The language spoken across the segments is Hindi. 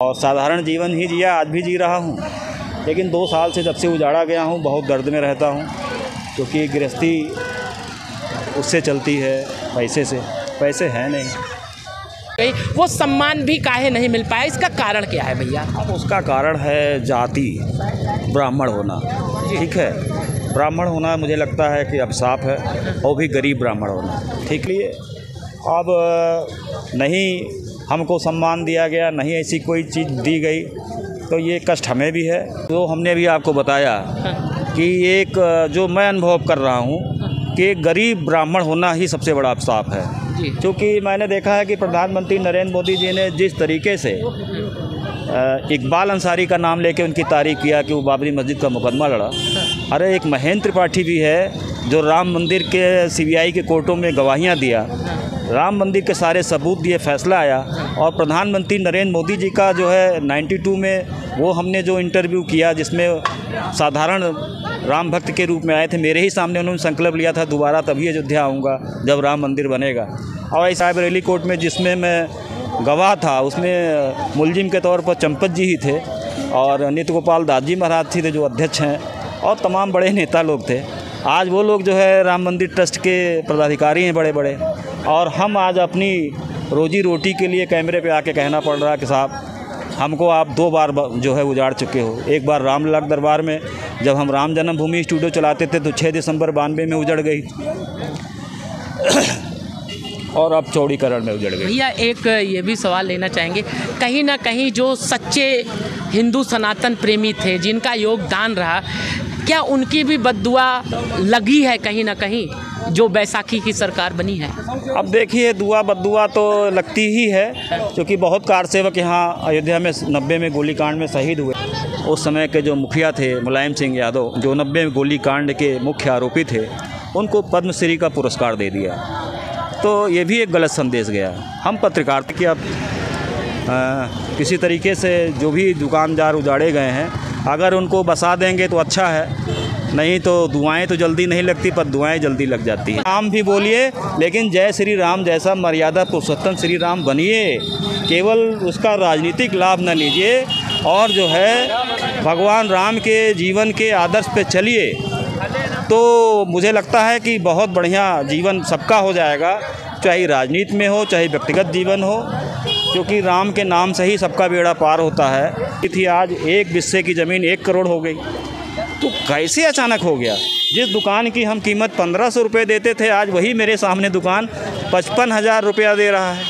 और साधारण जीवन ही जिया, आज भी जी रहा हूँ। लेकिन 2 साल से जब से उजाड़ा गया हूँ बहुत दर्द में रहता हूँ, क्योंकि गृहस्थी उससे चलती है, पैसे हैं नहीं। वो सम्मान भी काहे नहीं मिल पाया, इसका कारण क्या है भैया? अब उसका कारण है जाति, ब्राह्मण होना। ठीक है, ब्राह्मण होना मुझे लगता है कि अब साफ है, और भी गरीब ब्राह्मण होना। ठीक लिए अब नहीं हमको सम्मान दिया गया, नहीं ऐसी कोई चीज़ दी गई, तो ये कष्ट हमें भी है। तो हमने भी आपको बताया कि एक जो मैं अनुभव कर रहा हूँ कि गरीब ब्राह्मण होना ही सबसे बड़ा अभिशाप है। क्योंकि मैंने देखा है कि प्रधानमंत्री नरेंद्र मोदी जी ने जिस तरीके से इकबाल अंसारी का नाम लेके उनकी तारीफ़ किया कि वो बाबरी मस्जिद का मुकदमा लड़ा। अरे एक महेंद्र त्रिपाठी भी है जो राम मंदिर के CBI के कोर्टों में गवाहियाँ दिया, राम मंदिर के सारे सबूत दिए, फैसला आया। और प्रधानमंत्री नरेंद्र मोदी जी का जो है 92 में वो हमने जो इंटरव्यू किया, जिसमें साधारण राम भक्त के रूप में आए थे, मेरे ही सामने उन्होंने संकल्प लिया था दोबारा तभी अयोध्या आऊँगा जब राम मंदिर बनेगा। और ऐसा बरेली कोर्ट में जिसमें मैं गवाह था, उसमें मुलजिम के तौर पर चंपत जी ही थे और नित्य गोपाल दास जी महाराज थे जो अध्यक्ष हैं, और तमाम बड़े नेता लोग थे। आज वो लोग जो है राम मंदिर ट्रस्ट के पदाधिकारी हैं बड़े बड़े, और हम आज अपनी रोजी रोटी के लिए कैमरे पे आके कहना पड़ रहा है कि साहब हमको आप 2 बार जो है उजाड़ चुके हो। एक बार रामलला दरबार में जब हम राम जन्मभूमि स्टूडियो चलाते थे तो 6 दिसंबर 92 में उजड़ गई और अब चौड़ीकरण में उजड़ गई। भैया एक ये भी सवाल लेना चाहेंगे, कहीं ना कहीं जो सच्चे हिंदू सनातन प्रेमी थे जिनका योगदान रहा, क्या उनकी भी बद्दुआ लगी है कहीं ना कहीं जो बैसाखी की सरकार बनी है? अब देखिए, दुआ बद्दुआ तो लगती ही है, क्योंकि बहुत कारसेवक यहाँ अयोध्या में 90 में गोलीकांड में शहीद हुए। उस समय के जो मुखिया थे मुलायम सिंह यादव, जो 90 में गोलीकांड के मुख्य आरोपी थे, उनको पद्मश्री का पुरस्कार दे दिया। तो ये भी एक गलत संदेश गया। हम पत्रकारिता की अब किसी तरीके से जो भी दुकानदार उजाड़े गए हैं, अगर उनको बसा देंगे तो अच्छा है, नहीं तो दुआएं तो जल्दी नहीं लगती पर दुआएं जल्दी लग जाती हैं। राम भी बोलिए, लेकिन जय श्री राम जैसा मर्यादा पुरुषोत्तम श्री राम बनिए। केवल उसका राजनीतिक लाभ न लीजिए, और जो है भगवान राम के जीवन के आदर्श पे चलिए, तो मुझे लगता है कि बहुत बढ़िया जीवन सबका हो जाएगा, चाहे राजनीति में हो चाहे व्यक्तिगत जीवन हो, क्योंकि राम के नाम से ही सबका बेड़ा पार होता है। थी आज 1 बिस्से की ज़मीन 1 करोड़ हो गई, तो कैसे अचानक हो गया? जिस दुकान की हम कीमत 1500 रुपये देते थे, आज वही मेरे सामने दुकान 55,000 रुपया दे रहा है।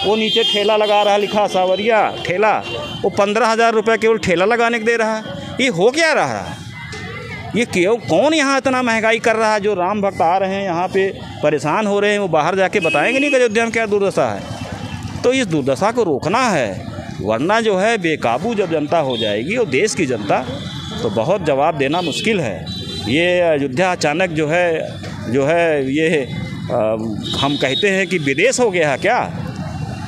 वो नीचे ठेला लगा रहा, लिखा सावरिया ठेला, वो 15,000 रुपये केवल ठेला लगाने को दे रहा है। ये हो क्या रहा है? ये क्यों, कौन यहाँ इतना महंगाई कर रहा है? जो राम भक्त आ रहे हैं यहाँ पे परेशान हो रहे हैं, वो बाहर जाके बताएंगे नहीं कि अयोध्या में क्या दुर्दशा है। तो इस दुर्दशा को रोकना है, वरना जो है बेकाबू जब जनता हो जाएगी, और देश की जनता, तो बहुत जवाब देना मुश्किल है। ये अयोध्या अचानक जो है ये हम कहते हैं कि विदेश हो गया है क्या,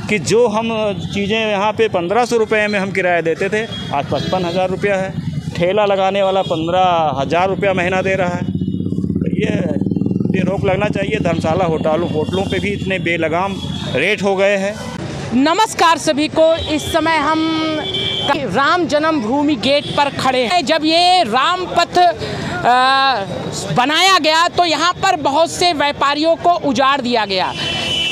कि जो हम चीज़ें यहाँ पे 1500 रुपये में हम किराया देते थे, आज 55,000 रुपया है। ठेला लगाने वाला 15,000 रुपया महीना दे रहा है। तो ये रोक लगना चाहिए। धर्मशाला होटलों पे भी इतने बेलगाम रेट हो गए हैं। नमस्कार सभी को। इस समय हम राम जन्मभूमि गेट पर खड़े हैं। जब ये राम पथ बनाया गया तो यहाँ पर बहुत से व्यापारियों को उजाड़ दिया गया।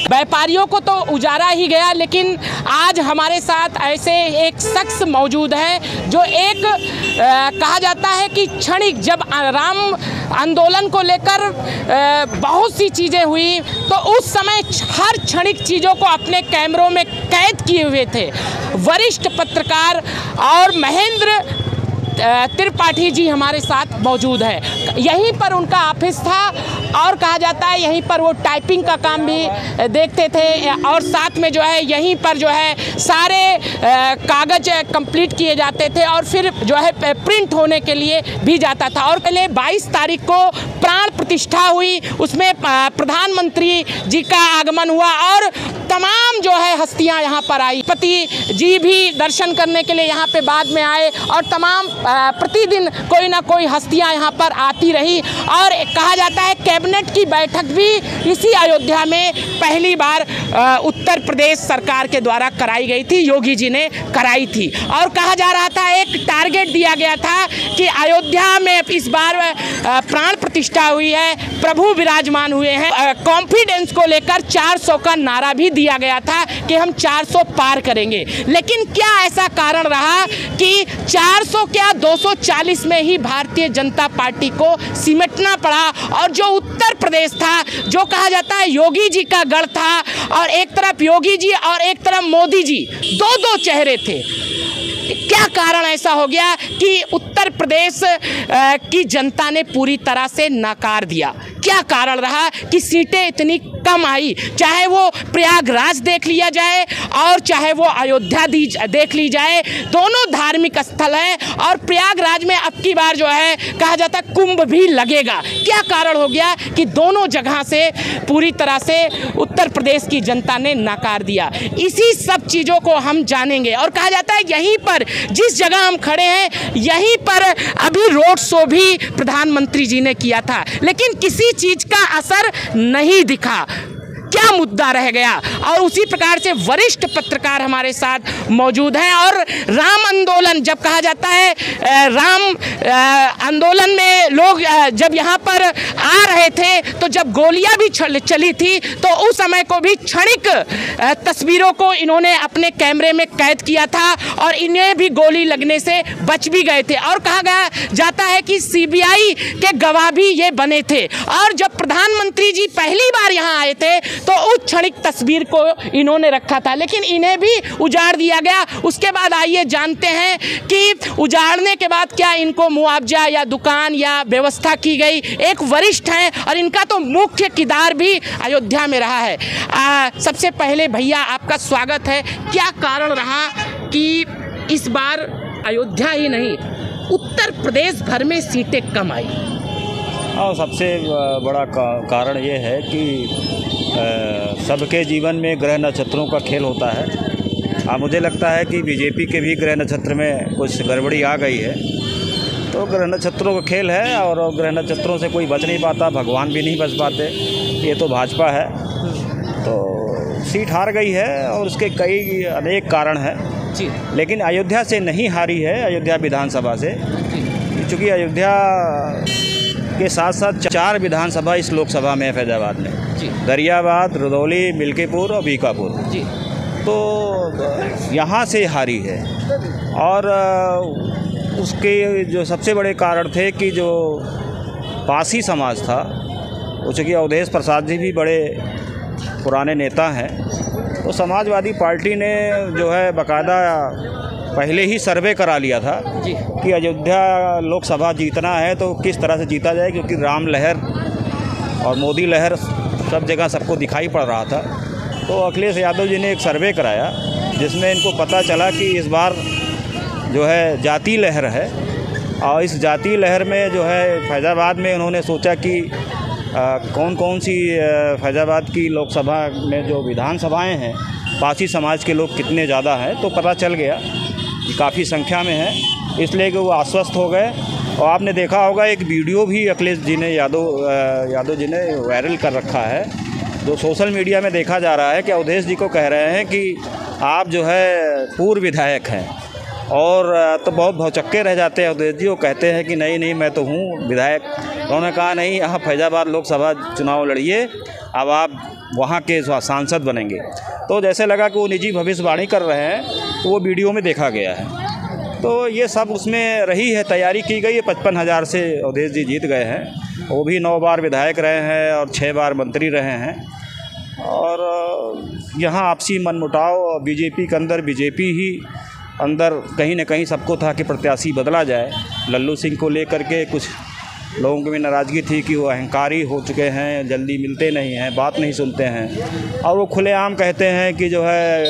व्यापारियों को तो उजाड़ा ही गया, लेकिन आज हमारे साथ ऐसे एक शख्स मौजूद है जो एक कहा जाता है कि क्षणिक, जब राम आंदोलन को लेकर बहुत सी चीज़ें हुई तो उस समय हर क्षणिक चीज़ों को अपने कैमरों में कैद किए हुए थे वरिष्ठ पत्रकार और महेंद्र त्रिपाठी जी हमारे साथ मौजूद है। यहीं पर उनका ऑफिस था और कहा जाता है यहीं पर वो टाइपिंग का काम भी देखते थे, और साथ में जो है यहीं पर जो है सारे कागज कंप्लीट किए जाते थे और फिर जो है प्रिंट होने के लिए भी जाता था। और पहले 22 तारीख को प्राण प्रतिष्ठा हुई, उसमें प्रधानमंत्री जी का आगमन हुआ और तमाम जो है हस्तियां यहाँ पर आई। पति जी भी दर्शन करने के लिए यहाँ पे बाद में आए और तमाम प्रतिदिन कोई ना कोई हस्तियां यहाँ पर आती रही। और कहा जाता है कैबिनेट की बैठक भी इसी अयोध्या में पहली बार उत्तर प्रदेश सरकार के द्वारा कराई गई थी, योगी जी ने कराई थी। और कहा जा रहा था, एक टारगेट दिया गया था कि अयोध्या में इस बार प्राण प्रतिष्ठा हुई है, प्रभु विराजमान हुए हैं। कॉन्फिडेंस को लेकर 400 का नारा भी दिया गया था कि हम 400 पार करेंगे। लेकिन क्या ऐसा कारण रहा कि 400 क्या 240 में ही भारतीय जनता पार्टी को सिमटना पड़ा। और जो उत्तर प्रदेश था, जो कहा जाता है योगी जी का गढ़ था, और एक तरफ योगी जी और एक तरफ मोदी जी, दो चेहरे थे। क्या कारण ऐसा हो गया कि उत्तर प्रदेश की जनता ने पूरी तरह से नकार दिया? क्या कारण रहा कि सीटें इतनी कम आई? चाहे वो प्रयागराज देख लिया जाए और चाहे वो अयोध्या देख ली जाए, दोनों धार्मिक स्थल है और प्रयागराज में अब की बार जो है कहा जाता है कुंभ भी लगेगा। क्या कारण हो गया कि दोनों जगह से पूरी तरह से उत्तर प्रदेश की जनता ने नकार दिया? इसी सब चीज़ों को हम जानेंगे। और कहा जाता है यहीं पर जिस जगह हम खड़े हैं, यहीं पर अभी रोड शो भी प्रधानमंत्री जी ने किया था, लेकिन किसी चीज का असर नहीं दिखा। क्या मुद्दा रह गया? और उसी प्रकार से वरिष्ठ पत्रकार हमारे साथ मौजूद हैं। और राम आंदोलन जब कहा जाता है, राम आंदोलन में लोग जब यहाँ पर आ रहे थे तो जब गोलियां भी चली थी तो उस समय को भी क्षणिक तस्वीरों को इन्होंने अपने कैमरे में कैद किया था और इन्हें भी गोली लगने से बच भी गए थे। और कहा जाता है कि सीबीआई के गवाह भी ये बने थे। और जब प्रधानमंत्री जी पहली बार यहाँ आए थे तो उस क्षणिक तस्वीर को इन्होंने रखा था, लेकिन इन्हें भी उजाड़ दिया गया। उसके बाद आइए जानते हैं कि उजाड़ने के बाद क्या इनको मुआवजा या दुकान या व्यवस्था की गई। एक वरिष्ठ हैं और इनका तो मुख्य किरदार भी अयोध्या में रहा है। सबसे पहले भैया आपका स्वागत है। क्या कारण रहा कि इस बार अयोध्या ही नहीं उत्तर प्रदेश भर में सीटें कम आई? सबसे बड़ा कारण ये है कि सबके जीवन में ग्रह नक्षत्रों का खेल होता है। मुझे लगता है कि बीजेपी के भी ग्रह नक्षत्र में कुछ गड़बड़ी आ गई है। तो ग्रह नक्षत्रों का खेल है और ग्रह नक्षत्रों से कोई बच नहीं पाता, भगवान भी नहीं बच पाते। ये तो भाजपा है, तो सीट हार गई है और उसके कई अनेक कारण हैं जी। लेकिन अयोध्या से नहीं हारी है, अयोध्या विधानसभा से, क्योंकि अयोध्या के साथ साथ 4 विधानसभा इस लोकसभा में है फैजाबाद में जी। गरियाबाद, रुदौली, मिल्कीपुर और बीकापुर जी। तो यहाँ से हारी है। और उसके जो सबसे बड़े कारण थे कि जो पासी समाज था, वो चूँकि अवधेश प्रसाद जी भी बड़े पुराने नेता हैं, तो समाजवादी पार्टी ने जो है बाकायदा पहले ही सर्वे करा लिया था जी कि अयोध्या लोकसभा जीतना है तो किस तरह से जीता जाए, क्योंकि राम लहर और मोदी लहर सब जगह सबको दिखाई पड़ रहा था। तो अखिलेश यादव जी ने एक सर्वे कराया जिसमें इनको पता चला कि इस बार जो है जाति लहर है। और इस जाति लहर में जो है फैज़ाबाद में उन्होंने सोचा कि कौन कौन सी फैज़ाबाद की लोकसभा में जो विधानसभाएं हैं पासी समाज के लोग कितने ज़्यादा हैं, तो पता चल गया कि काफ़ी संख्या में है, इसलिए कि वो आश्वस्त हो गए। और आपने देखा होगा एक वीडियो भी अखिलेश जी ने यादव जी ने वायरल कर रखा है, जो सोशल मीडिया में देखा जा रहा है कि अवधेश जी को कह रहे हैं कि आप जो है पूर्व विधायक हैं। और तो बहुत भौचक्के रह जाते हैं अवधेश जी, वो कहते हैं कि नहीं मैं तो हूँ विधायक। उन्होंने कहा नहीं, आप फैज़ाबाद लोकसभा चुनाव लड़िए, अब आप वहाँ के सांसद बनेंगे। तो जैसे लगा कि वो निजी भविष्यवाणी कर रहे हैं, तो वो वीडियो में देखा गया है। तो ये सब उसमें रही है, तैयारी की गई है। 55,000 से अवधेश जी जीत गए हैं। वो भी 9 बार विधायक रहे हैं और 6 बार मंत्री रहे हैं। और यहाँ आपसी मनमुटाव बीजेपी के अंदर, बीजेपी ही अंदर कहीं न कहीं सबको था कि प्रत्याशी बदला जाए। लल्लू सिंह को लेकर के कुछ लोगों की भी नाराज़गी थी कि वो अहंकारी हो चुके हैं, जल्दी मिलते नहीं हैं, बात नहीं सुनते हैं। और वो खुलेआम कहते हैं कि जो है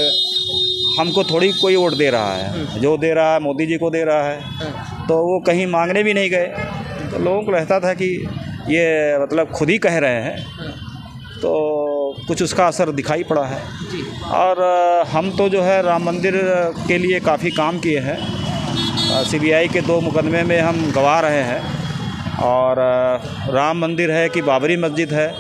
हमको थोड़ी कोई वोट दे रहा है, जो दे रहा है मोदी जी को दे रहा है। तो वो कहीं मांगने भी नहीं गए। तो लोगों को रहता था कि ये मतलब खुद ही कह रहे हैं। तो कुछ उसका असर दिखाई पड़ा है। और हम तो जो है राम मंदिर के लिए काफ़ी काम किए हैं। CBI के 2 मुकदमे में हम गवाह रहे हैं। और राम मंदिर है कि बाबरी मस्जिद है,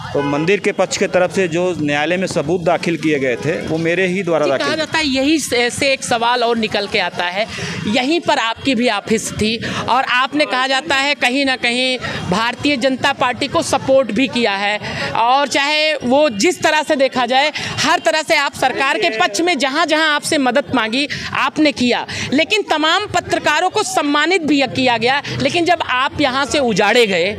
तो मंदिर के पक्ष के तरफ से जो न्यायालय में सबूत दाखिल किए गए थे वो मेरे ही द्वारा दाखिल। कहा जाता है यही से एक सवाल और निकल के आता है, यहीं पर आपकी भी ऑफिस थी और आपने कहा जाता है कहीं ना कहीं भारतीय जनता पार्टी को सपोर्ट भी किया है, और चाहे वो जिस तरह से देखा जाए हर तरह से आप सरकार के पक्ष में जहां जहां आपसे मदद मांगी आपने किया, लेकिन तमाम पत्रकारों को सम्मानित भी किया गया। लेकिन जब आप यहाँ से उजाड़े गए,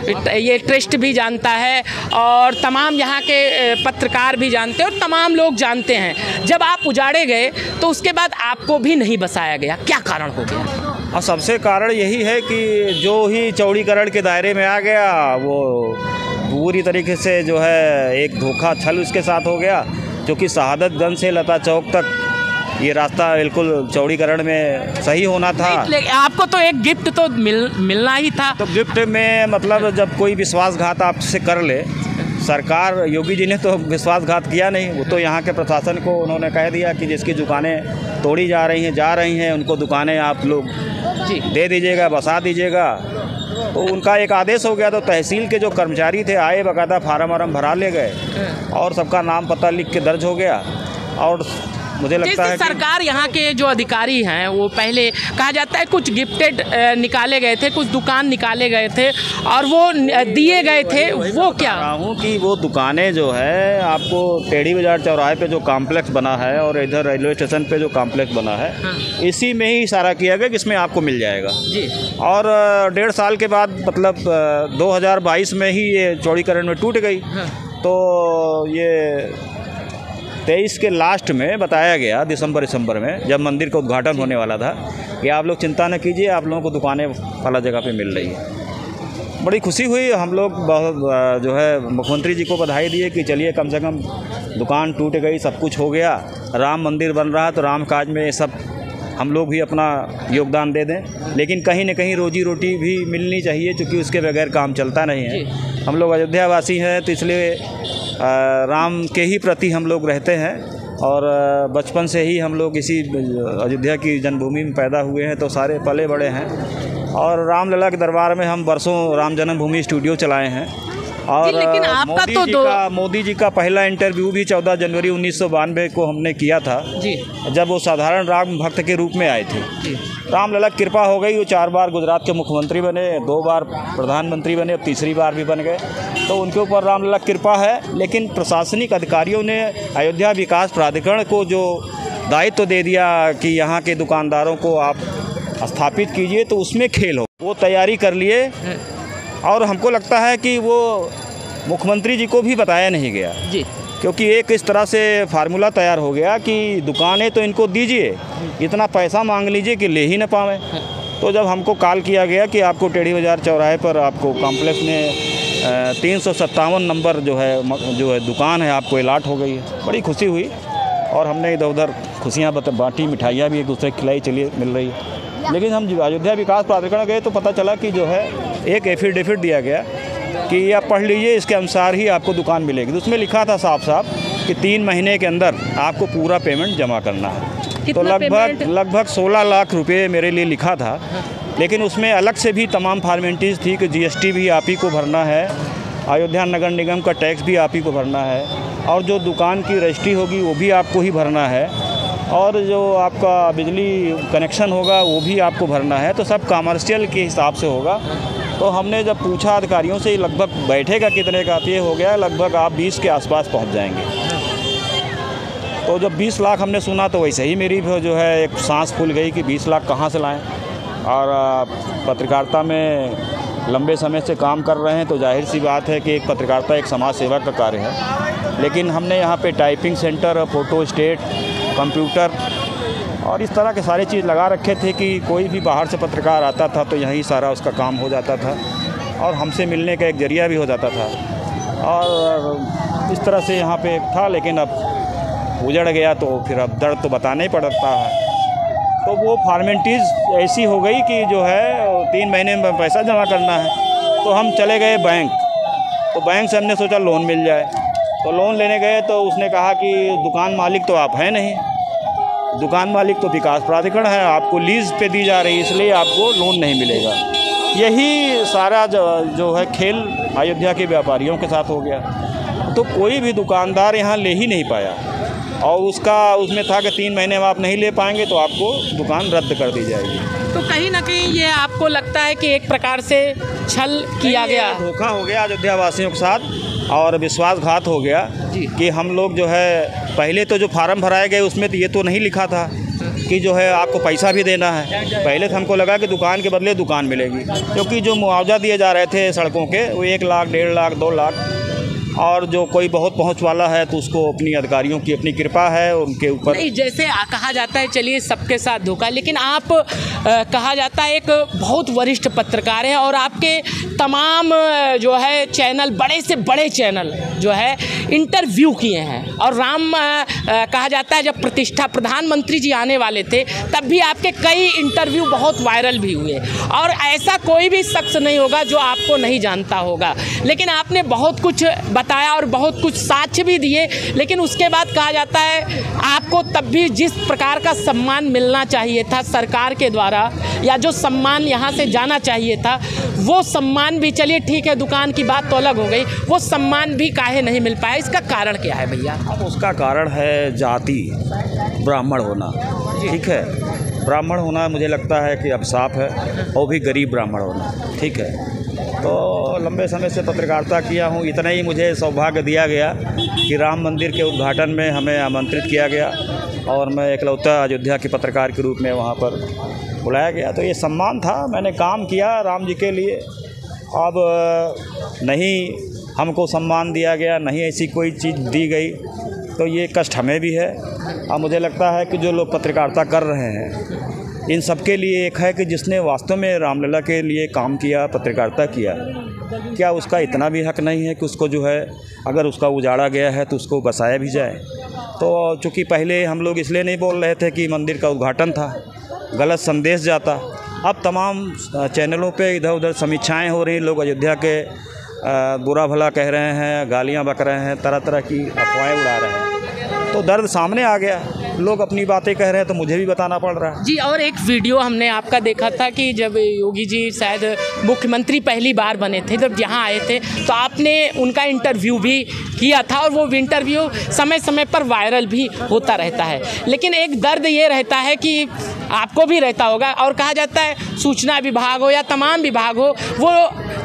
ये ट्रस्ट भी जानता है और तमाम यहाँ के पत्रकार भी जानते हैं और तमाम लोग जानते हैं, जब आप उजाड़े गए तो उसके बाद आपको भी नहीं बसाया गया, क्या कारण हो गया? और सबसे कारण यही है कि जो ही चौड़ीकरण के दायरे में आ गया वो पूरी तरीके से जो है एक धोखा छल उसके साथ हो गया, क्योंकि शहादतगंज से लता चौक तक ये रास्ता बिल्कुल चौड़ीकरण में सही होना था। आपको तो एक गिफ्ट तो मिलना ही था। तो गिफ्ट में मतलब जब कोई विश्वासघात आपसे कर ले, सरकार योगी जी ने तो विश्वासघात किया नहीं, वो तो यहाँ के प्रशासन को उन्होंने कह दिया कि जिसकी दुकानें तोड़ी जा रही हैं उनको दुकानें आप लोग जी दे दीजिएगा, बसा दीजिएगा। तो उनका एक आदेश हो गया, तो तहसील के जो कर्मचारी थे आए, बाकायदा फार्म भरा ले गए और सबका नाम पता लिख के दर्ज हो गया। और मुझे लगता है सरकार यहाँ के जो अधिकारी हैं वो पहले कहा जाता है कुछ गिफ्टेड निकाले गए थे, कुछ दुकान निकाले गए थे और वो दिए गए थे, वो क्या हूँ कि वो दुकानें जो है आपको टेढ़ी बाजार चौराहे पे जो कॉम्प्लेक्स बना है और इधर रेलवे स्टेशन पे जो कॉम्प्लेक्स बना है, इसी में ही इशारा किया गया कि इसमें आपको मिल जाएगा जी। और 1.5 साल के बाद मतलब 2022 में ही ये चौड़ीकरण में टूट गई। तो ये 23 के लास्ट में बताया गया, दिसंबर में जब मंदिर का उद्घाटन होने वाला था, कि आप लोग चिंता न कीजिए, आप लोगों को दुकानें वाला जगह पे मिल रही है। बड़ी खुशी हुई। हम लोग बहुत जो है मुख्यमंत्री जी को बधाई दिए कि चलिए कम से कम दुकान टूट गई, सब कुछ हो गया, राम मंदिर बन रहा है, तो राम काज में सब हम लोग भी अपना योगदान दे दें। लेकिन कहीं न कहीं रोजी रोटी भी मिलनी चाहिए, क्योंकि उसके बगैर काम चलता नहीं है। हम लोग अयोध्यावासी हैं, तो इसलिए राम के ही प्रति हम लोग रहते हैं और बचपन से ही हम लोग इसी अयोध्या की जन्मभूमि में पैदा हुए हैं, तो सारे पले बड़े हैं। और रामलला के दरबार में हम बरसों राम जन्मभूमि स्टूडियो चलाए हैं। और लेकिन आपका मोदी जी का पहला इंटरव्यू भी 14 जनवरी 1992 को हमने किया था जी, जब वो साधारण राम भक्त के रूप में आए थे जी। रामलला की कृपा हो गई, वो 4 बार गुजरात के मुख्यमंत्री बने, 2 बार प्रधानमंत्री बने, अब तीसरी बार भी बन गए, तो उनके ऊपर रामलला की कृपा है। लेकिन प्रशासनिक अधिकारियों ने अयोध्या विकास प्राधिकरण को जो दायित्व दे दिया कि यहाँ के दुकानदारों को आप स्थापित कीजिए, तो उसमें खेल हो, वो तैयारी कर लिए। और हमको लगता है कि वो मुख्यमंत्री जी को भी बताया नहीं गया जी, क्योंकि एक इस तरह से फार्मूला तैयार हो गया कि दुकानें तो इनको दीजिए, इतना पैसा मांग लीजिए कि ले ही ना पावें। तो जब हमको कॉल किया गया कि आपको टेढ़ी बाजार चौराहे पर आपको कॉम्प्लेक्स में 357 नंबर जो है दुकान है, आपको अलाट हो गई है, बड़ी खुशी हुई। और हमने इधर उधर खुशियाँ बाँटी, मिठाइयाँ भी एक दूसरे की खिलाई, चलिए मिल रही है। लेकिन हम अयोध्या विकास प्राधिकरण गए तो पता चला कि जो है एक एफिडेविट दिया गया कि ये आप पढ़ लीजिए, इसके अनुसार ही आपको दुकान मिलेगी। तो उसमें लिखा था साफ साफ कि 3 महीने के अंदर आपको पूरा पेमेंट जमा करना है। तो लगभग 16 लाख रुपए मेरे लिए लिखा था, लेकिन उसमें अलग से भी तमाम फॉर्मेलिटीज़ थी कि GST भी आप ही को भरना है, अयोध्या नगर निगम का टैक्स भी आप ही को भरना है, और जो दुकान की रजिस्ट्री होगी वो भी आपको ही भरना है, और जो आपका बिजली कनेक्शन होगा वो भी आपको भरना है। तो सब कमर्शियल के हिसाब से होगा। तो हमने जब पूछा अधिकारियों से लगभग बैठेगा कितने का, तो ये हो गया लगभग आप 20 के आसपास पहुंच जाएंगे। तो जब 20 लाख हमने सुना तो वैसे ही मेरी जो है एक सांस फूल गई कि 20 लाख कहाँ से लाएं। और पत्रकारिता में लंबे समय से काम कर रहे हैं, तो जाहिर सी बात है कि एक पत्रकारिता एक समाज सेवा का कार्य है। लेकिन हमने यहाँ पे typing centre, photo state, computer और इस तरह के सारी चीज़ लगा रखे थे कि कोई भी बाहर से पत्रकार आता था तो यहीं सारा उसका काम हो जाता था और हमसे मिलने का एक जरिया भी हो जाता था। और इस तरह से यहाँ पे था, लेकिन अब उजड़ गया तो फिर अब दर्द तो बताना ही पड़ता है। तो वो फॉर्मेलिटीज़ ऐसी हो गई कि जो है 3 महीने में पैसा जमा करना है। तो हम चले गए बैंक, तो बैंक से हमने सोचा लोन मिल जाए। तो लोन लेने गए तो उसने कहा कि दुकान मालिक तो आप हैं नहीं, दुकान मालिक तो विकास प्राधिकरण है, आपको लीज पे दी जा रही है, इसलिए आपको लोन नहीं मिलेगा। यही सारा जो है खेल अयोध्या के व्यापारियों के साथ हो गया। तो कोई भी दुकानदार यहाँ ले ही नहीं पाया, और उसमें था कि 3 महीने में आप नहीं ले पाएंगे तो आपको दुकान रद्द कर दी जाएगी। तो कहीं ना कहीं ये आपको लगता है कि एक प्रकार से छल किया गया, धोखा हो गया अयोध्या वासियों के साथ और विश्वासघात हो गया कि हम लोग जो है, पहले तो जो फार्म भराए गए उसमें तो ये तो नहीं लिखा था कि जो है आपको पैसा भी देना है। पहले तो हमको लगा कि दुकान के बदले दुकान मिलेगी, क्योंकि जो मुआवजा दिए जा रहे थे सड़कों के वो 1 लाख, 1.5 लाख, 2 लाख, और जो कोई बहुत पहुंच वाला है तो उसको अपनी अधिकारियों की अपनी कृपा है उनके ऊपर। नहीं, जैसे कहा जाता है चलिए सबके साथ धोखा, लेकिन आप कहा जाता है एक बहुत वरिष्ठ पत्रकार हैं और आपके तमाम जो है चैनल, बड़े से बड़े चैनल जो है इंटरव्यू किए हैं, और कहा जाता है जब प्रतिष्ठा प्रधानमंत्री जी आने वाले थे तब भी आपके कई इंटरव्यू बहुत वायरल भी हुए, और ऐसा कोई भी शख्स नहीं होगा जो आपको नहीं जानता होगा। लेकिन आपने बहुत कुछ बताया और बहुत कुछ साक्ष्य भी दिए, लेकिन उसके बाद कहा जाता है आपको तब भी जिस प्रकार का सम्मान मिलना चाहिए था सरकार के द्वारा, या जो सम्मान यहाँ से जाना चाहिए था, वो सम्मान भी, चलिए ठीक है दुकान की बात तो अलग हो गई, वो सम्मान भी काहे नहीं मिल पाया, इसका कारण क्या है भैया? अब उसका कारण है जाति, ब्राह्मण होना। ठीक है, ब्राह्मण होना मुझे लगता है कि अभिशाप है, और भी गरीब ब्राह्मण होना। ठीक है, तो लंबे समय से पत्रकारिता किया हूँ, इतना ही मुझे सौभाग्य दिया गया कि राम मंदिर के उद्घाटन में हमें आमंत्रित किया गया और मैं एकलौता अयोध्या के पत्रकार के रूप में वहाँ पर बुलाया गया। तो ये सम्मान था, मैंने काम किया राम जी के लिए। अब नहीं हमको सम्मान दिया गया, नहीं ऐसी कोई चीज़ दी गई, तो ये कष्ट हमें भी है। और मुझे लगता है कि जो लोग पत्रकारिता कर रहे हैं इन सब के लिए एक है कि जिसने वास्तव में रामलला के लिए काम किया, पत्रकारिता किया, क्या उसका इतना भी हक नहीं है कि उसको जो है, अगर उसका उजाड़ा गया है तो उसको बसाया भी जाए? तो चूँकि पहले हम लोग इसलिए नहीं बोल रहे थे कि मंदिर का उद्घाटन था, गलत संदेश जाता। अब तमाम चैनलों पे इधर उधर समीक्षाएं हो रही, लोग अयोध्या के बुरा भला कह रहे हैं, गालियाँ बक रहे हैं, तरह तरह की अफवाहें उड़ा रहे हैं। तो दर्द सामने आ गया, लोग अपनी बातें कह रहे हैं तो मुझे भी बताना पड़ रहा है। जी, और एक वीडियो हमने आपका देखा था कि जब योगी जी शायद मुख्यमंत्री पहली बार बने थे, जब यहाँ आए थे तो आपने उनका इंटरव्यू भी किया था, और वो इंटरव्यू समय समय पर वायरल भी होता रहता है। लेकिन एक दर्द ये रहता है कि आपको भी रहता होगा, और कहा जाता है सूचना विभाग हो या तमाम विभाग हो, वो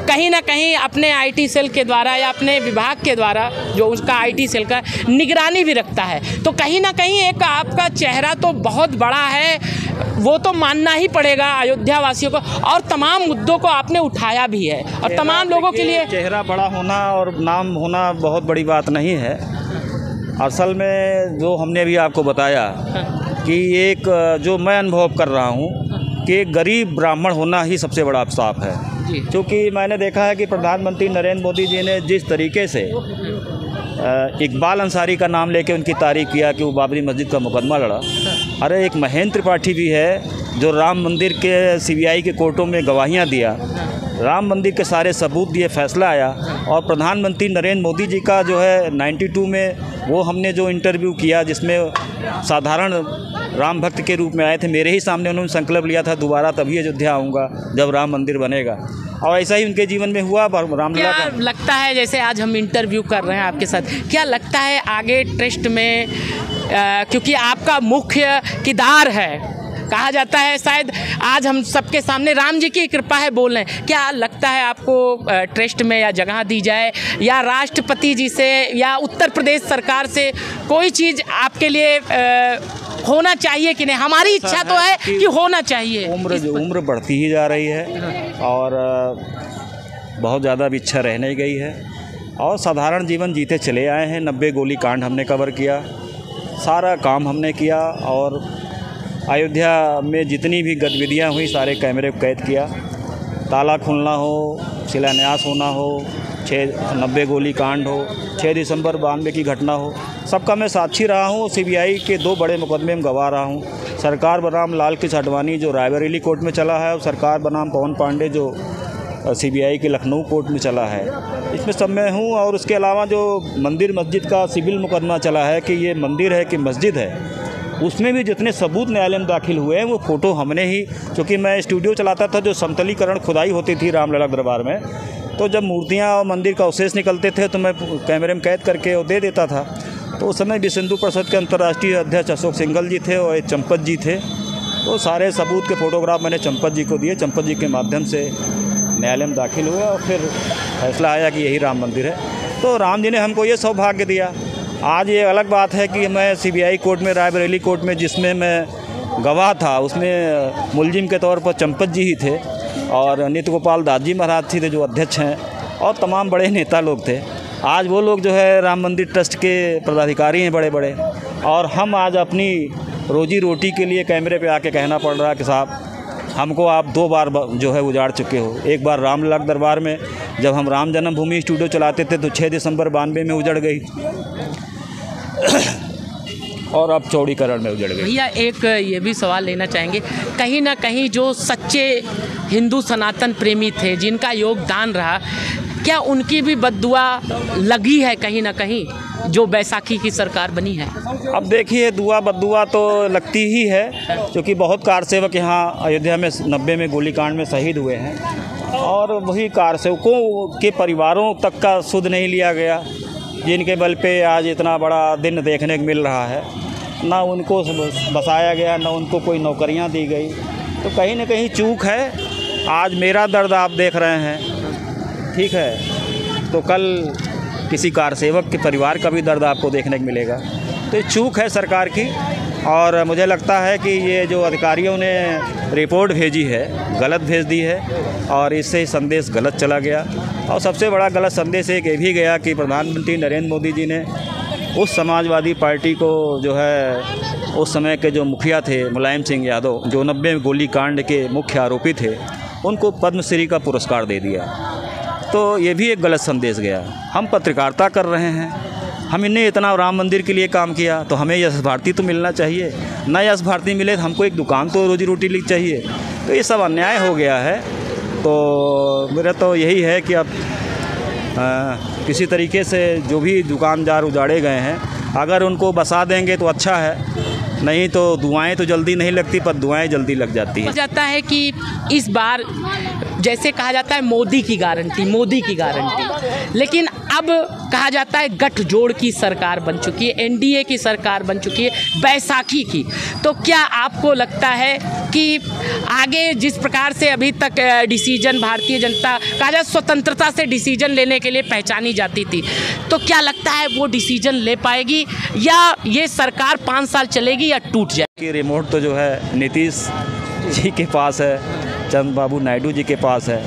कहीं ना कहीं अपने IT सेल के द्वारा या अपने विभाग के द्वारा जो उसका IT सेल का निगरानी भी रखता है। तो कहीं ना कहीं एक आपका चेहरा तो बहुत बड़ा है, वो तो मानना ही पड़ेगा अयोध्या वासियों को, और तमाम मुद्दों को आपने उठाया भी है, और तमाम लोगों के लिए चेहरा बड़ा होना और नाम होना बहुत बड़ी बात नहीं है। असल में जो हमने भी आपको बताया कि एक जो मैं अनुभव कर रहा हूँ कि गरीब ब्राह्मण होना ही सबसे बड़ा अभिशाप है। क्योंकि मैंने देखा है कि प्रधानमंत्री नरेंद्र मोदी जी ने जिस तरीके से इकबाल अंसारी का नाम लेके उनकी तारीफ़ किया कि वो बाबरी मस्जिद का मुकदमा लड़ा, अरे एक महेंद्र त्रिपाठी भी है जो राम मंदिर के CBI के कोर्टों में गवाहियाँ दिया, राम मंदिर के सारे सबूत दिए, फैसला आया। और प्रधानमंत्री नरेंद्र मोदी जी का जो है 92 में वो हमने जो इंटरव्यू किया जिसमें साधारण राम भक्त के रूप में आए थे, मेरे ही सामने उन्होंने संकल्प लिया था दोबारा तभी अयोध्या आऊँगा जब राम मंदिर बनेगा, और ऐसा ही उनके जीवन में हुआ। रामलला क्या लगता है, जैसे आज हम इंटरव्यू कर रहे हैं आपके साथ, क्या लगता है आगे ट्रस्ट में, क्योंकि आपका मुख्य किरदार है, कहा जाता है शायद आज हम सबके सामने राम जी की कृपा है बोल रहे हैं, क्या लगता है आपको ट्रस्ट में या जगह दी जाए, या राष्ट्रपति जी से या उत्तर प्रदेश सरकार से कोई चीज़ आपके लिए होना चाहिए कि नहीं? हमारी इच्छा तो है कि होना चाहिए। उम्र बढ़ती ही जा रही है और बहुत ज़्यादा भी इच्छा रह नहीं गई है, और साधारण जीवन जीते चले आए हैं। 90 गोली कांड हमने कवर किया, सारा काम हमने किया, और अयोध्या में जितनी भी गतिविधियाँ हुई सारे कैमरे को कैद किया। ताला खुलना हो, शिलान्यास होना हो, 90 गोली कांड हो, 6 दिसंबर 92 की घटना हो, सबका मैं साक्षी रहा हूँ। CBI के 2 बड़े मुकदमे में गवाह रहा हूँ। सरकार बनाम लाल कृष्ण अडवाणी जो रायबरेली कोर्ट में चला है, और सरकार बनाम पवन पांडे जो CBI के लखनऊ कोर्ट में चला है, इसमें सब मैं हूँ। और उसके अलावा जो मंदिर मस्जिद का सिविल मुकदमा चला है कि ये मंदिर है कि मस्जिद है, उसमें भी जितने सबूत न्यायालय में दाखिल हुए हैं वो फ़ोटो हमने ही, क्योंकि मैं स्टूडियो चलाता था, जो समतलीकरण खुदाई होती थी रामलला दरबार में, तो जब मूर्तियाँ और मंदिर का अवशेष निकलते थे तो मैं कैमरे में कैद करके वो दे देता था। तो उस समय विश्व हिंदू परिषद के अंतर्राष्ट्रीय अध्यक्ष अशोक सिंघल जी थे और एक चंपत जी थे, तो सारे सबूत के फ़ोटोग्राफ मैंने चंपत जी को दिए। चंपत जी के माध्यम से न्यायालय में दाखिल हुए और फिर फैसला आया कि यही राम मंदिर है। तो राम जी ने हमको ये सौभाग्य दिया। आज ये अलग बात है कि मैं CBI कोर्ट में, रायबरेली कोर्ट में, जिसमें मैं गवाह था, उसमें मुलजिम के तौर पर चंपत जी ही थे और नित्य गोपाल दास जी महाराज थे जो अध्यक्ष हैं, और तमाम बड़े नेता लोग थे। आज वो लोग जो है राम मंदिर ट्रस्ट के पदाधिकारी हैं बड़े बड़े, और हम आज अपनी रोजी रोटी के लिए कैमरे पे आके कहना पड़ रहा है कि साहब हमको आप 2 बार जो है उजाड़ चुके हो। एक बार रामलला दरबार में जब हम राम जन्मभूमि स्टूडियो चलाते थे तो 6 दिसंबर 92 में उजड़ गई और अब चौड़ीकरण में उजड़ गई। भैया एक ये भी सवाल लेना चाहेंगे, कहीं ना कहीं जो सच्चे हिंदू सनातन प्रेमी थे, जिनका योगदान रहा, क्या उनकी भी बद्दुआ लगी है कहीं ना कहीं जो बैसाखी की सरकार बनी है? अब देखिए, दुआ बद्दुआ तो लगती ही है, क्योंकि बहुत कारसेवक यहाँ अयोध्या में 90 में गोलीकांड में शहीद हुए हैं, और वही कारसेवकों के परिवारों तक का सुध नहीं लिया गया, जिनके बल पे आज इतना बड़ा दिन देखने को मिल रहा है। ना उनको बसाया गया, ना उनको कोई नौकरियां दी गई, तो कहीं ना कहीं चूक है। आज मेरा दर्द आप देख रहे हैं, ठीक है, तो कल किसी कारसेवक के परिवार का भी दर्द आपको देखने को मिलेगा। तो ये चूक है सरकार की, और मुझे लगता है कि ये जो अधिकारियों ने रिपोर्ट भेजी है गलत भेज दी है, और इससे संदेश गलत चला गया। और सबसे बड़ा गलत संदेश एक ये भी गया कि प्रधानमंत्री नरेंद्र मोदी जी ने उस समाजवादी पार्टी को जो है, उस समय के जो मुखिया थे मुलायम सिंह यादव, जो 90 में गोली कांड के मुख्य आरोपी थे, उनको पद्मश्री का पुरस्कार दे दिया। तो ये भी एक गलत संदेश गया। हम पत्रकारिता कर रहे हैं, हम इन्हें इतना राम मंदिर के लिए काम किया, तो हमें यश भारती तो मिलना चाहिए। ना यश भारती मिले तो हमको एक दुकान तो रोजी रोटी लिख चाहिए। तो ये सब अन्याय हो गया है। तो मेरा तो यही है कि अब किसी तरीके से जो भी दुकानदार उजाड़े गए हैं, अगर उनको बसा देंगे तो अच्छा है, नहीं तो दुआएं तो जल्दी नहीं लगती, पर दुआएं जल्दी लग जाती हैं। जाता है कि इस बार जैसे कहा जाता है मोदी की गारंटी, लेकिन अब कहा जाता है गठजोड़ की सरकार बन चुकी है, NDA की सरकार बन चुकी है बैसाखी की। तो क्या आपको लगता है कि आगे जिस प्रकार से अभी तक डिसीजन भारतीय जनता कहा जाए स्वतंत्रता से डिसीजन लेने के लिए पहचानी जाती थी, तो क्या लगता है वो डिसीजन ले पाएगी, या ये सरकार 5 साल चलेगी या टूट जाएगी? रिमोट तो जो है नीतीश जी के पास है, चंद्रबाबू नायडू जी के पास है,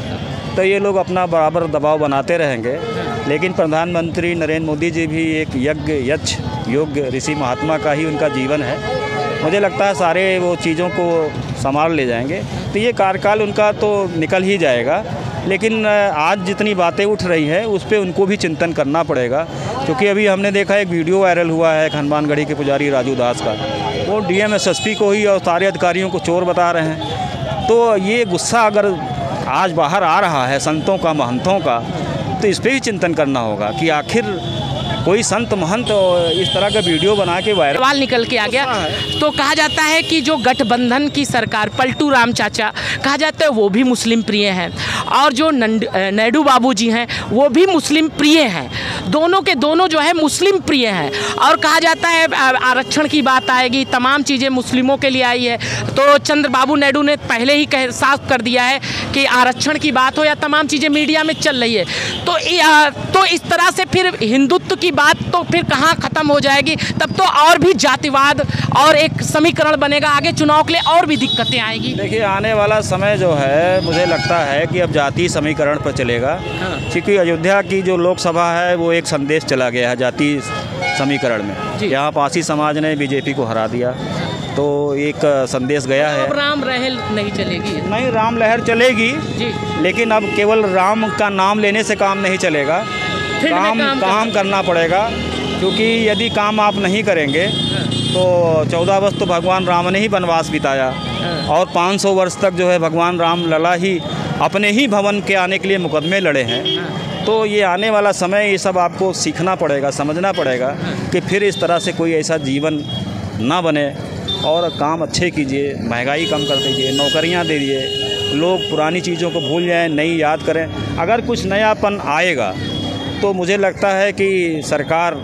तो ये लोग अपना बराबर दबाव बनाते रहेंगे। लेकिन प्रधानमंत्री नरेंद्र मोदी जी भी एक यक्ष योग्य ऋषि महात्मा का ही उनका जीवन है। मुझे लगता है सारे वो चीज़ों को संभाल ले जाएंगे, तो ये कार्यकाल उनका तो निकल ही जाएगा। लेकिन आज जितनी बातें उठ रही है उस पर उनको भी चिंतन करना पड़ेगा, क्योंकि अभी हमने देखा एक वीडियो वायरल हुआ है हनुमानगढ़ी के पुजारी राजू दास का, वो DM SSP को ही और सारे अधिकारियों को चोर बता रहे हैं। तो ये गुस्सा अगर आज बाहर आ रहा है संतों का, महंतों का, तो इस पर भी चिंतन करना होगा कि आखिर कोई संत महंत इस तरह का वीडियो बना के वायरल सवाल निकल के आ गया। तो कहा जाता है कि जो गठबंधन की सरकार, पलटू राम चाचा कहा जाता है वो भी मुस्लिम प्रिय हैं, और जो नायडू बाबू जी हैं वो भी मुस्लिम प्रिय हैं, दोनों के दोनों जो है मुस्लिम प्रिय हैं। और कहा जाता है आरक्षण की बात आएगी, तमाम चीज़ें मुस्लिमों के लिए आई है, तो चंद्रबाबू नायडू ने पहले ही साफ कर दिया है कि आरक्षण की बात हो या तमाम चीज़ें मीडिया में चल रही है। तो इस तरह से फिर हिंदुत्व की बात तो फिर कहाँ ख़त्म हो जाएगी? तब तो और भी जातिवाद और एक समीकरण बनेगा, आगे चुनाव के लिए और भी दिक्कतें आएगी। देखिए, आने वाला समय जो है मुझे लगता है कि अब जातीय समीकरण पर चलेगा। क्योंकि अयोध्या की जो लोकसभा है वो एक संदेश चला गया है जातीय समीकरण में। यहाँ पासी समाज ने BJP को हरा दिया, तो एक संदेश गया है। अब राम लहर नहीं चलेगी? नहीं, राम लहर चलेगी जी, लेकिन अब केवल राम का नाम लेने से काम नहीं चलेगा, काम करना पड़ेगा। क्योंकि यदि काम आप नहीं करेंगे तो 14 वर्ष तो भगवान राम ने ही वनवास बिताया, और 500 वर्ष तक जो है भगवान राम लला ही अपने ही भवन के आने के लिए मुकदमे लड़े हैं। तो ये आने वाला समय ये सब आपको सीखना पड़ेगा, समझना पड़ेगा कि फिर इस तरह से कोई ऐसा जीवन ना बने और काम अच्छे कीजिए, महंगाई कम कर दीजिए, नौकरियां दे दीजिए, लोग पुरानी चीज़ों को भूल जाएं, नई याद करें। अगर कुछ नयापन आएगा तो मुझे लगता है कि सरकार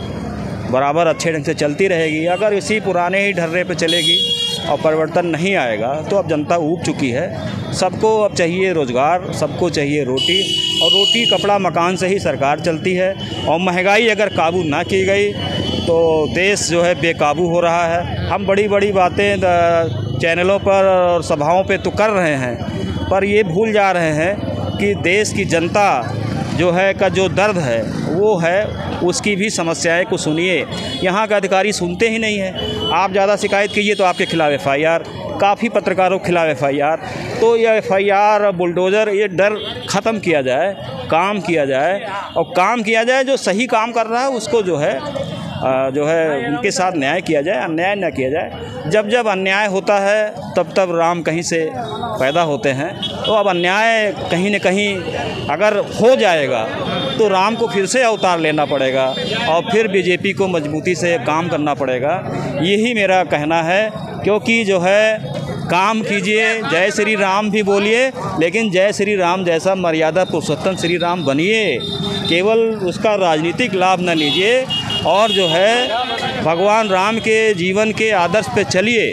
बराबर अच्छे ढंग से चलती रहेगी। अगर इसी पुराने ही ढर्रे पे चलेगी और परिवर्तन नहीं आएगा तो अब जनता ऊब चुकी है। सबको अब चाहिए रोज़गार, सबको चाहिए रोटी, और रोटी कपड़ा मकान से ही सरकार चलती है। और महंगाई अगर काबू ना की गई तो देश जो है बेकाबू हो रहा है। हम बड़ी बड़ी बातें चैनलों पर और सभाओं पे तो कर रहे हैं, पर ये भूल जा रहे हैं कि देश की जनता जो है का जो दर्द है वो है, उसकी भी समस्याएं को सुनिए। यहाँ का अधिकारी सुनते ही नहीं हैं। आप ज़्यादा शिकायत कीजिए तो आपके खिलाफ़ एफआईआर, काफ़ी पत्रकारों के खिलाफ़ एफआईआर। तो ये एफआईआर, बुलडोज़र, ये डर ख़त्म किया जाए, काम किया जाए, और काम किया जाए जो सही काम कर रहा है उसको जो है उनके साथ न्याय किया जाए, अन्याय न किया जाए। जब जब अन्याय होता है तब तब राम कहीं से पैदा होते हैं। तो अब अन्याय कहीं न कहीं अगर हो जाएगा तो राम को फिर से अवतार लेना पड़ेगा और फिर बीजेपी को मजबूती से काम करना पड़ेगा। यही मेरा कहना है, क्योंकि जो है काम कीजिए, जय श्री राम भी बोलिए, लेकिन जय श्री राम जैसा मर्यादा पुरुषोत्तम श्री राम बनिए। केवल उसका राजनीतिक लाभ न लीजिए और जो है भगवान राम के जीवन के आदर्श पे चलिए,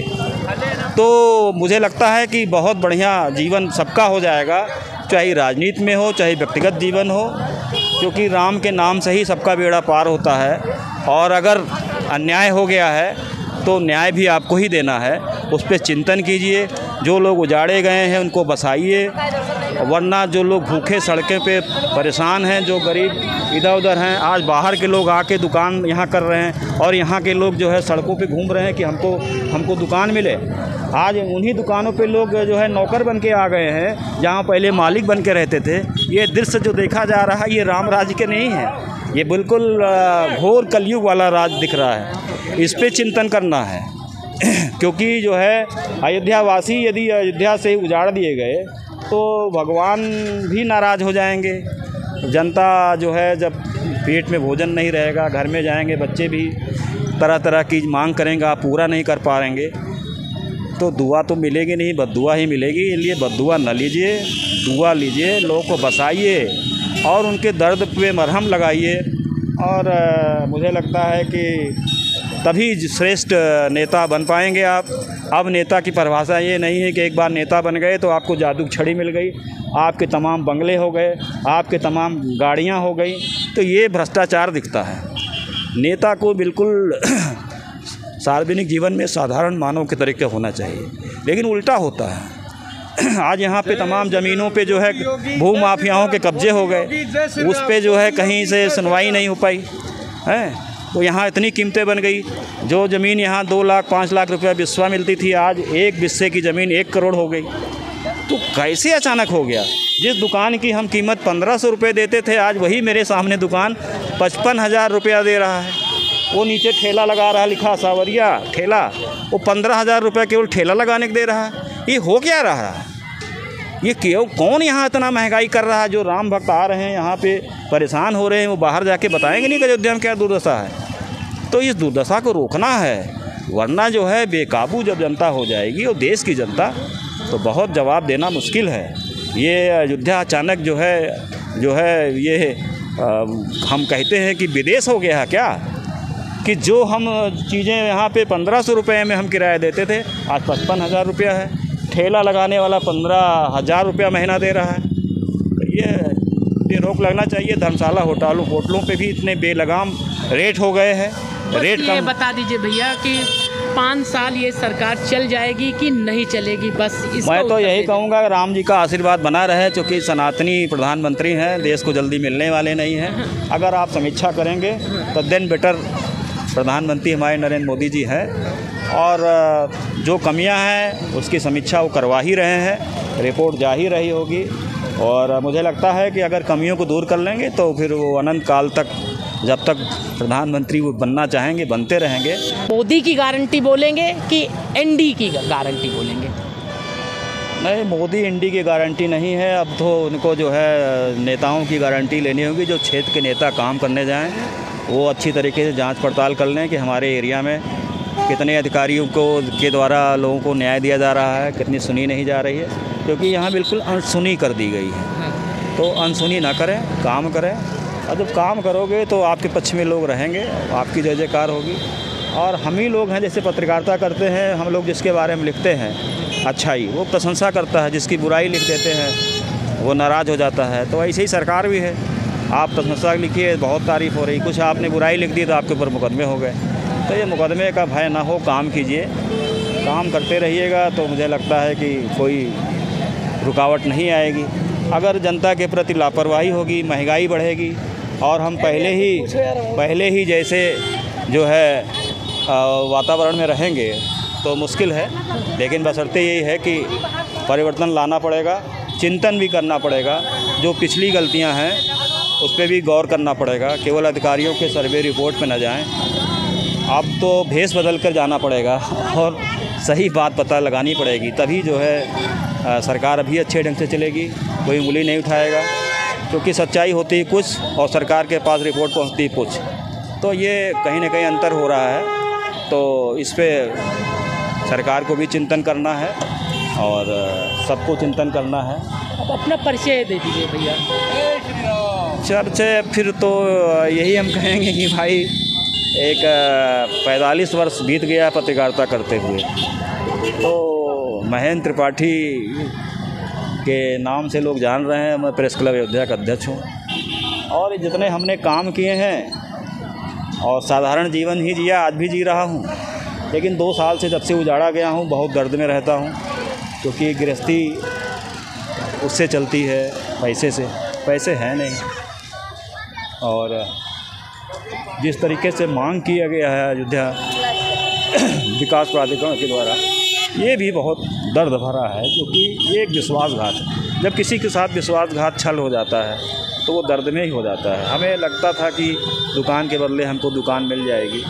तो मुझे लगता है कि बहुत बढ़िया जीवन सबका हो जाएगा, चाहे राजनीति में हो चाहे व्यक्तिगत जीवन हो, क्योंकि राम के नाम से ही सबका बेड़ा पार होता है। और अगर अन्याय हो गया है तो न्याय भी आपको ही देना है, उस पर चिंतन कीजिए। जो लोग उजाड़े गए हैं उनको बसाइए, वरना जो लोग भूखे सड़कें पे परेशान हैं, जो गरीब इधर उधर हैं, आज बाहर के लोग आके दुकान यहाँ कर रहे हैं और यहाँ के लोग जो है सड़कों पे घूम रहे हैं कि हमको दुकान मिले। आज उन्हीं दुकानों पे लोग जो है नौकर बन के आ गए हैं, जहाँ पहले मालिक बन के रहते थे। ये दृश्य जो देखा जा रहा है ये राम राज्य के नहीं है, ये बिल्कुल घोर कलयुग वाला राज दिख रहा है। इस पे चिंतन करना है क्योंकि जो है अयोध्यावासी यदि अयोध्या से उजाड़ दिए गए तो भगवान भी नाराज़ हो जाएंगे। जनता जो है जब पेट में भोजन नहीं रहेगा, घर में जाएंगे बच्चे भी तरह तरह की मांग करेंगे, आप पूरा नहीं कर पाएंगे तो दुआ तो मिलेगी नहीं, बद्दुआ ही मिलेगी। इसलिए बद्दुआ न लीजिए, दुआ लीजिए, लोगों को बसाइए और उनके दर्द पे मरहम लगाइए। और मुझे लगता है कि तभी श्रेष्ठ नेता बन पाएंगे आप। अब नेता की परिभाषा ये नहीं है कि एक बार नेता बन गए तो आपको जादू की छड़ी मिल गई, आपके तमाम बंगले हो गए, आपके तमाम गाड़ियाँ हो गई, तो ये भ्रष्टाचार दिखता है। नेता को बिल्कुल सार्वजनिक जीवन में साधारण मानव के तरीके होना चाहिए, लेकिन उल्टा होता है। आज यहाँ पे तमाम ज़मीनों पे जो है भू माफियाओं के कब्जे हो गए, उस पे जो है कहीं से सुनवाई नहीं हो पाई है। तो यहाँ इतनी कीमतें बन गई, जो ज़मीन यहाँ 2 लाख 5 लाख रुपया बिस्वा मिलती थी, आज एक बिस्से की ज़मीन 1 करोड़ हो गई। तो कैसे अचानक हो गया? जिस दुकान की हम कीमत 1500 रुपये देते थे, आज वही मेरे सामने दुकान 55,000 रुपया दे रहा है। वो नीचे ठेला लगा रहा है, लिखा सावरिया ठेला, वो 15,000 रुपये केवल ठेला लगाने को दे रहा है। ये हो क्या रहा है? ये क्यों, कौन यहाँ इतना महंगाई कर रहा है? जो राम भक्त आ रहे हैं यहाँ पे परेशान हो रहे हैं, वो बाहर जाके बताएंगे नहीं कि अयोध्या में क्या दुर्दशा है। तो इस दुर्दशा को रोकना है, वरना जो है बेकाबू जब जनता हो जाएगी और देश की जनता, तो बहुत जवाब देना मुश्किल है। ये अयोध्या अचानक जो है ये हम कहते हैं कि विदेश हो गया है क्या, कि जो हम चीज़ें यहाँ पे 1500 रुपये में हम किराया देते थे, आज 55,000 रुपया है। ठेला लगाने वाला 15,000 रुपया महीना दे रहा है। तो ये रोक लगना चाहिए। धर्मशाला होटलों पे भी इतने बेलगाम रेट हो गए हैं। रेट ये बता दीजिए भैया कि 5 साल ये सरकार चल जाएगी कि नहीं चलेगी? बस मैं तो यही कहूँगा, राम जी का आशीर्वाद बना रहे, क्योंकि सनातनी प्रधानमंत्री हैं, देश को जल्दी मिलने वाले नहीं हैं। अगर आप समीक्षा करेंगे तो देन बेटर प्रधानमंत्री हमारे नरेंद्र मोदी जी हैं, और जो कमियां हैं उसकी समीक्षा वो करवा ही रहे हैं, रिपोर्ट जा ही रही होगी। और मुझे लगता है कि अगर कमियों को दूर कर लेंगे तो फिर वो अनंत काल तक, जब तक प्रधानमंत्री वो बनना चाहेंगे, बनते रहेंगे। मोदी की गारंटी बोलेंगे कि एनडी की गारंटी बोलेंगे? नहीं, मोदी इंडी की गारंटी नहीं है। अब तो उनको जो है नेताओं की गारंटी लेनी होगी। जो क्षेत्र के नेता काम करने जाएं वो अच्छी तरीके से जांच पड़ताल कर लें कि हमारे एरिया में कितने अधिकारियों के द्वारा लोगों को न्याय दिया जा रहा है, कितनी सुनी नहीं जा रही है, क्योंकि यहाँ बिल्कुल अनसुनी कर दी गई है। तो अनसुनी ना करें, काम करें, और जब काम करोगे तो आपके पक्ष में लोग रहेंगे, आपकी जय जयकार होगी। और हम ही लोग हैं जैसे पत्रकारिता करते हैं, हम लोग जिसके बारे में लिखते हैं अच्छाई वो प्रशंसा करता है, जिसकी बुराई लिख देते हैं वो नाराज़ हो जाता है। तो ऐसे ही सरकार भी है, आप प्रशंसा लिखिए, बहुत तारीफ़ हो रही, कुछ आपने बुराई लिख दी तो आपके ऊपर मुकदमे हो गए। तो ये मुकदमे का भय ना हो, काम कीजिए, काम करते रहिएगा तो मुझे लगता है कि कोई रुकावट नहीं आएगी। अगर जनता के प्रति लापरवाही होगी, महंगाई बढ़ेगी और हम पहले ही जैसे जो है वातावरण में रहेंगे तो मुश्किल है। लेकिन बशर्ते यही है कि परिवर्तन लाना पड़ेगा, चिंतन भी करना पड़ेगा, जो पिछली गलतियां हैं उस पर भी गौर करना पड़ेगा। केवल अधिकारियों के सर्वे रिपोर्ट पे न जाएं, अब तो भेष बदल कर जाना पड़ेगा और सही बात पता लगानी पड़ेगी, तभी जो है सरकार अभी अच्छे ढंग से चलेगी, कोई उंगली नहीं उठाएगा। क्योंकि सच्चाई होती है कुछ और सरकार के पास रिपोर्ट पहुंचती कुछ, तो ये कहीं ना कहीं अंतर हो रहा है। तो इस पे सरकार को भी चिंतन करना है और सबको चिंतन करना है। अब अपना परिचय दे दीजिए भैया। चर्चे फिर तो यही हम कहेंगे कि भाई एक 45 वर्ष बीत गया पत्रकारिता करते हुए, तो महेंद्र त्रिपाठी के नाम से लोग जान रहे हैं। मैं प्रेस क्लब अयोध्या का अध्यक्ष हूँ और जितने हमने काम किए हैं और साधारण जीवन ही जिया, आज भी जी रहा हूँ, लेकिन 2 साल से जब से उजाड़ा गया हूँ बहुत दर्द में रहता हूँ, क्योंकि गृहस्थी उससे चलती है, पैसे से, पैसे हैं नहीं। और जिस तरीके से मांग किया गया है अयोध्या विकास प्राधिकरण के द्वारा, ये भी बहुत दर्द भरा है, क्योंकि ये एक विश्वासघात है। जब किसी के साथ विश्वासघात छल हो जाता है तो वो दर्द में ही हो जाता है। हमें लगता था कि दुकान के बदले हमको दुकान मिल जाएगी,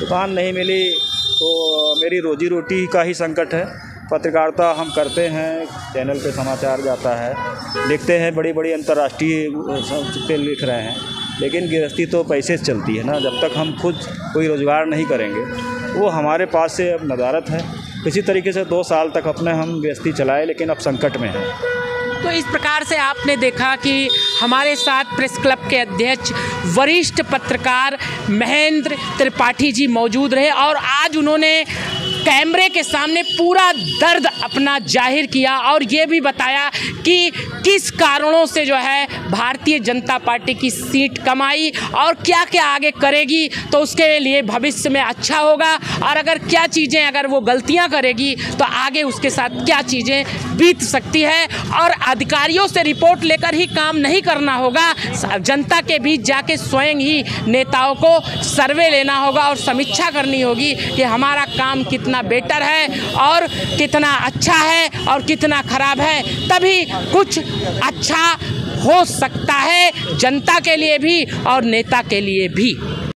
दुकान नहीं मिली तो मेरी रोजी रोटी का ही संकट है। पत्रकारिता हम करते हैं, चैनल पे समाचार जाता है, लिखते हैं, बड़ी बड़ी अंतर्राष्ट्रीय पे लिख रहे हैं, लेकिन गृहस्थी तो पैसे से चलती है ना। जब तक हम खुद कोई रोज़गार नहीं करेंगे, वो हमारे पास से अब नदारत है। इसी तरीके से 2 साल तक अपने हम गृहस्थी चलाए, लेकिन अब संकट में हैं। तो इस प्रकार से आपने देखा कि हमारे साथ प्रेस क्लब के अध्यक्ष वरिष्ठ पत्रकार महेंद्र त्रिपाठी जी मौजूद रहे और आज उन्होंने कैमरे के सामने पूरा दर्द अपना जाहिर किया और ये भी बताया कि किस कारणों से जो है भारतीय जनता पार्टी की सीट कम आई और क्या क्या आगे करेगी, तो उसके लिए भविष्य में अच्छा होगा। और अगर क्या चीज़ें, अगर वो गलतियां करेगी तो आगे उसके साथ क्या चीज़ें बीत सकती है। और अधिकारियों से रिपोर्ट लेकर ही काम नहीं करना होगा, जनता के बीच जाके स्वयं ही नेताओं को सर्वे लेना होगा और समीक्षा करनी होगी कि हमारा काम कितना बेटर है और कितना अच्छा है और कितना खराब है, तभी कुछ अच्छा हो सकता है जनता के लिए भी और नेता के लिए भी।